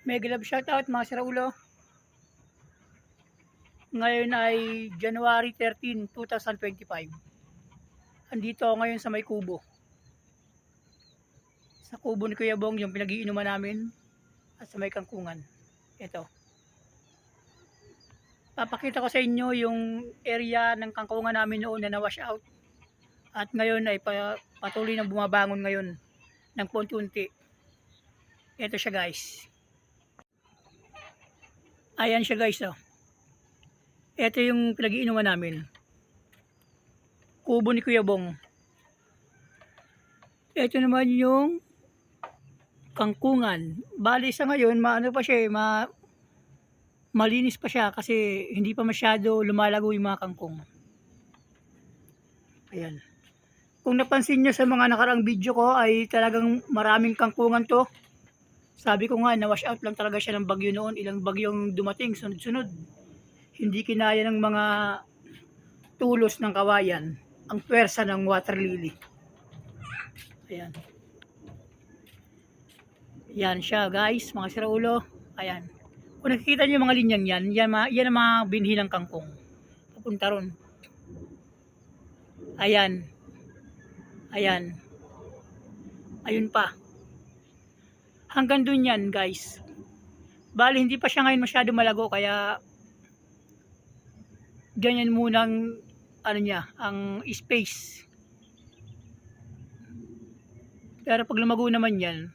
Mega love shoutout mga siraulo. Ngayon ay January 13, 2025. Andito ako ngayon sa may kubo. Sa kubo ni Kuya Bong, yung pinag-iinuman namin. At sa may kangkungan. Ito. Papakita ko sa inyo yung area ng kangkungan namin noon na na-wash out. At ngayon ay patuloy na bumabangon ngayon ng punti-unti. Ito siya guys. Ayan siya guys. Oh. Ito yung pinag-iinuman namin. Kubo ni Kuya Bong. Ito naman yung kangkungan. Bali sa ngayon, maano pa siya, malinis pa siya kasi hindi pa masyado lumalago yung mga kangkong. Ayan. Kung napansin nyo sa mga nakaraang video ko ay talagang maraming kangkungan to. Sabi ko nga, na-wash out lang talaga siya ng bagyo noon. Ilang bagyong dumating, sunod-sunod. Hindi kinaya ng mga tulos ng kawayan ang pwersa ng water lily. Ayan. Yan siya guys, mga siraulo. Ayan. Kung nakikita niyo yung mga linyang yan, yan ang mga binhi ng kangkong. Papunta ron. Ayan. Ayan. Ayun pa. Hanggang dun yan guys. Bali hindi pa siya ngayon masyado malago kaya ganyan munang ano niya, ang space. Pero pag lumago naman yan,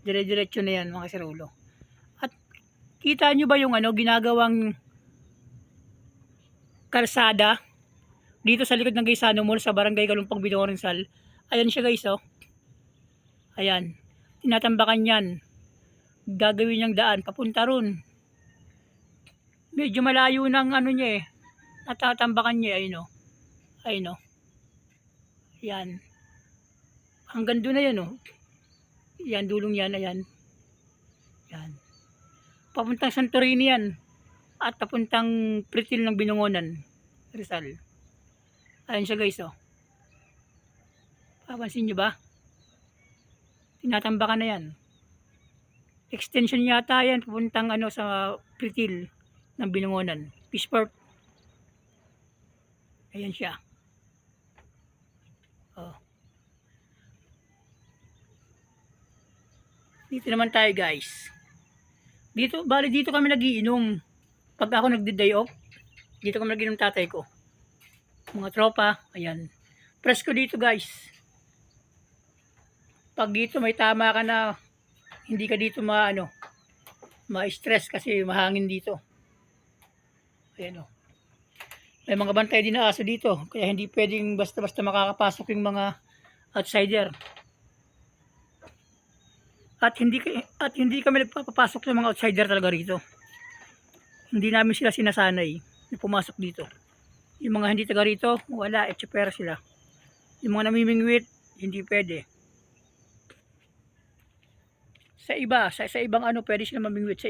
dire-diretso na yan mga siraulo. At kita nyo ba yung ginagawang kalsada dito sa likod ng Gaisano Mall sa Barangay Galumpang Binoorensal? Ayan siya guys, oh. Ayan. Tinatambakan yan. Gagawin niyang daan papunta ron. Medyo malayo ng niya natatambakan niya, ayun, oh. Ayun, oh. Yan. Hanggang doon na yan, oh. Yan, dulong yan, ayan. Yan. Papuntang Santorini yan. At papuntang Pritil ng Binungonan, Rizal. Ayan siya guys, oh. Papansin nyo ba? Tinatambakan na yan. Extension yata yan, papuntang sa Pritil ng Binungonan. Fishport. Ayan siya. Oh. Dito naman tayo guys. Bali dito kami nagiinom. Pag ako nagdi-day off, dito kami nagiinom tatay ko. Mga tropa, ayan. Presko dito guys. Pag dito may tama ka na, hindi ka dito ma-stress kasi mahangin dito. Ayan, oh. May mga bantay din na aso dito, kaya hindi pwedeng basta-basta makakapasok yung mga outsider. At hindi kami nagpapapasok sa mga outsider talaga rito. Hindi namin sila sinasanay na pumasok dito. Yung mga hindi taga rito, wala, etsepera sila. Yung mga namimingwit, hindi pwede. Sa ibang pwede sila mamingwit,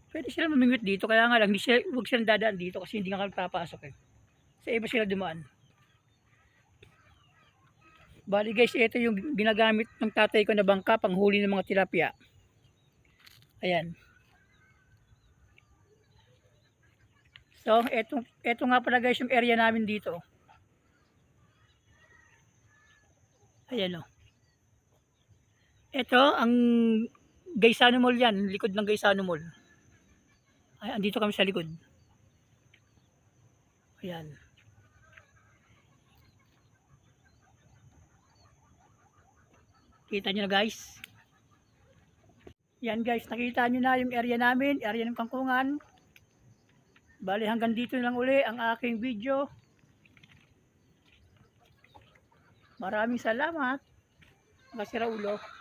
pwede sila mamingwit dito, kaya nga lang huwag silang dadaan dito kasi hindi nga kami papasok eh. Sa iba sila dumaan. Bali guys, ito yung ginagamit ng tatay ko na bangka panghuli ng mga tilapia. Ayan. So, ito nga pala guys yung area namin dito. Ayan, oh. Ito ang Gaisano Mall yan, likod ng Gaisano Mall. Ay, andito kami sa likod. Ayan. Kita nyo na guys. Yan guys, nakita nyo na yung area namin, area ng kangkungan. Bali hanggang dito lang uli ang aking video. Maraming salamat. Mga siraulo.